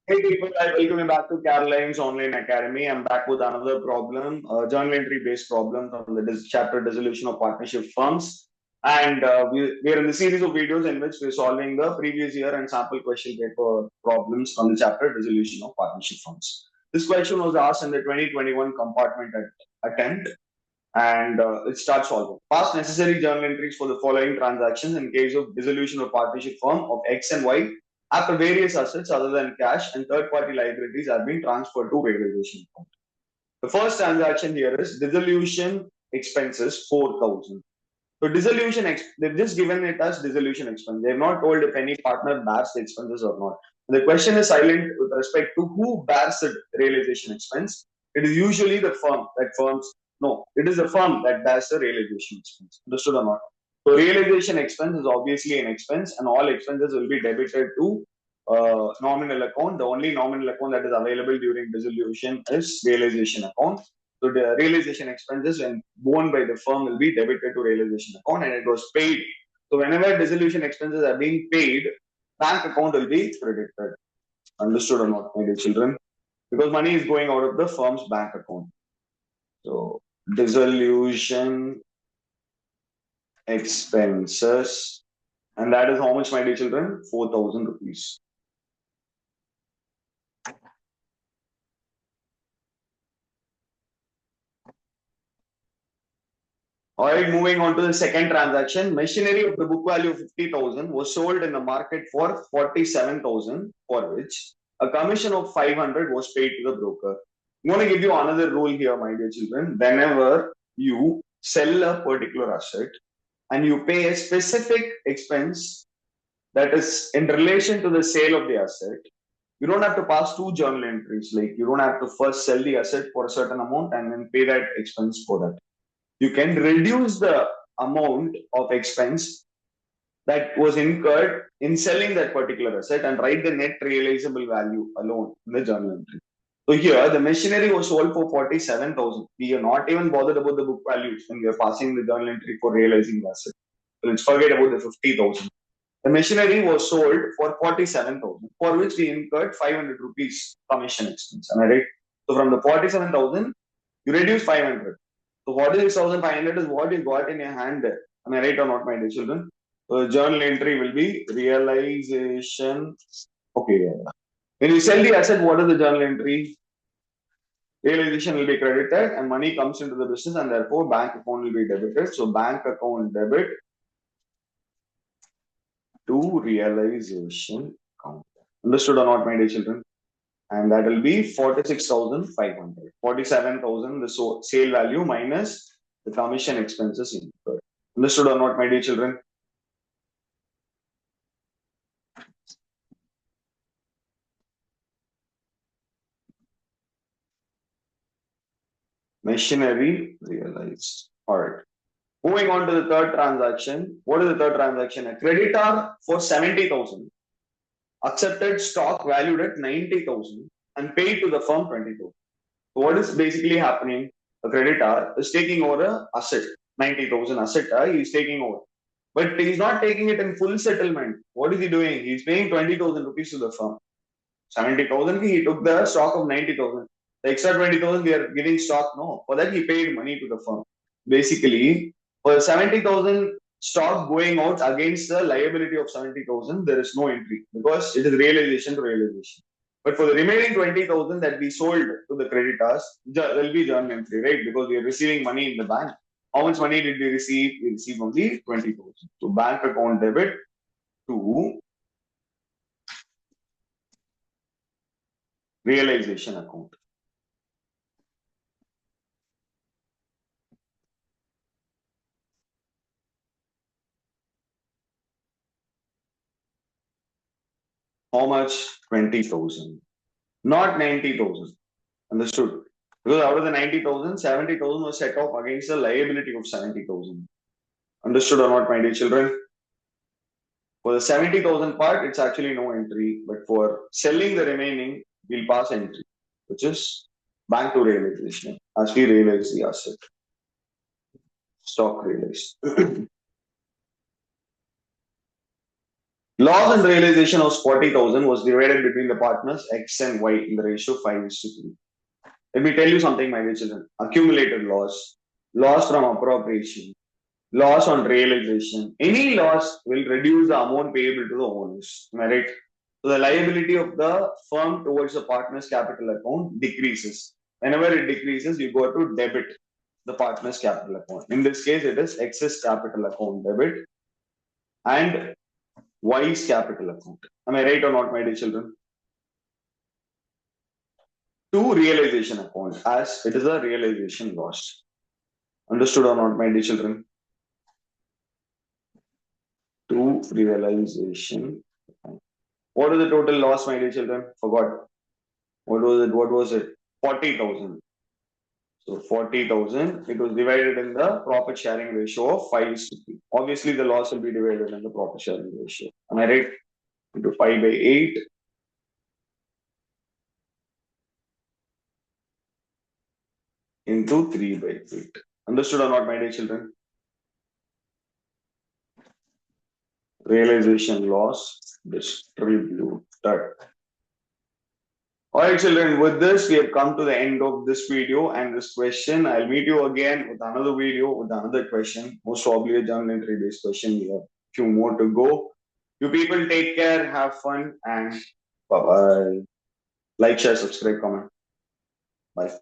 Hey people, I welcome you back to Caroline's Online Academy. I'm back with another problem, journal entry based problem from the chapter Dissolution of Partnership Firms. And we are in the series of videos in which we're solving the previous year and sample question paper problems from the chapter Dissolution of Partnership Firms. This question was asked in the 2021 compartment attempt, and it starts solving. Pass necessary journal entries for the following transactions in case of dissolution of partnership firm of X and Y after various assets other than cash and third-party liabilities have been transferred to realization account. The first transaction here is dissolution expenses 4,000. So they've just given it as dissolution expense. They've not told if any partner bears the expenses or not. And the question is silent with respect to who bears the realization expense. It is usually the firm no, it is the firm that bears the realization expense. Understood or not? So realization expense is obviously an expense and all expenses will be debited to nominal account. The only nominal account that is available during dissolution is realization account. So the realization expenses when borne by the firm will be debited to realization account and it was paid. So whenever dissolution expenses are being paid, bank account will be credited. Understood or not, my dear children? Because money is going out of the firm's bank account. So dissolution expenses, and that is how much, my dear children? 4,000 rupees. All right, moving on to the second transaction. Machinery of the book value of 50,000 was sold in the market for 47,000, for which a commission of 500 was paid to the broker. I'm going to give you another rule here, my dear children. Whenever you sell a particular asset and you pay a specific expense that is in relation to the sale of the asset, you don't have to pass two journal entries. Like you don't have to first sell the asset for a certain amount and then pay that expense for that. You can reduce the amount of expense that was incurred in selling that particular asset and write the net realizable value alone in the journal entry. So here the machinery was sold for 47,000. We are not even bothered about the book values when we are passing the journal entry for realizing the asset. So let's forget about the 50,000. The machinery was sold for 47,000, for which we incurred 500 rupees commission expense. Am I right? So from the 47,000, you reduce 500. So 46,500 is what you got in your hand there. Am I right or not, my dear children? So the journal entry will be realization. Okay. Yeah. When you sell the asset, what is the journal entry? Realization will be credited and money comes into the business and therefore bank account will be debited. So bank account debit to realization account. Understood or not, my dear children? And that will be 46,500. 47,000, the sale value minus the commission expenses incurred. Understood or not, my dear children? Machinery realized. All right. Moving on to the third transaction. What is the third transaction? A creditor for 70,000 accepted stock valued at 90,000 and paid to the firm 20,000. So what is basically happening? A creditor is taking over an asset, 90,000 asset, he is taking over. But he's not taking it in full settlement. What is he doing? He's paying 20,000 rupees to the firm. 70,000, he took the stock of 90,000. The extra 20,000, we are giving stock. No, for that he paid money to the firm. Basically, for 70,000 stock going out against the liability of 70,000, there is no entry because it is realization to realization. But for the remaining 20,000 that we sold to the creditors, there will be journal entry, right? Because we are receiving money in the bank. How much money did we receive? We received only 20,000. So bank account debit to realization account. How much? 20,000. Not 90,000. Understood? Because out of the 90,000, 70,000 was set off against the liability of 70,000. Understood or not, my dear children? For the 70,000 part, it's actually no entry. But for selling the remaining, we'll pass entry, which is bank to realization as we realize the asset. Stock realized. Loss and realization of 40,000 was divided between the partners X and Y in the ratio 5:3. Let me tell you something, my dear children. Accumulated loss, loss from appropriation, loss on realization. Any loss will reduce the amount payable to the owners. Am I right? So the liability of the firm towards the partner's capital account decreases. Whenever it decreases, you go to debit the partner's capital account. In this case, it is excess capital account debit and Y's capital account. Am I right or not, my dear children? To realization account, as it is a realization loss. Understood or not, my dear children? To realization account. What is the total loss, my dear children? Forgot. What was it? What was it? 40,000. So 40,000, it was divided in the profit sharing ratio of 5:3. Obviously, the loss will be divided in the profit sharing ratio. Am I right? Into 5/8 into 3/8. Understood or not, my dear children? Realization loss distributed. Alright, children, with this, we have come to the end of this video and this question. I'll meet you again with another video with another question, most probably a journal entry based question. We have a few more to go. You people take care, have fun, and bye bye. Like, share, subscribe, comment. Bye.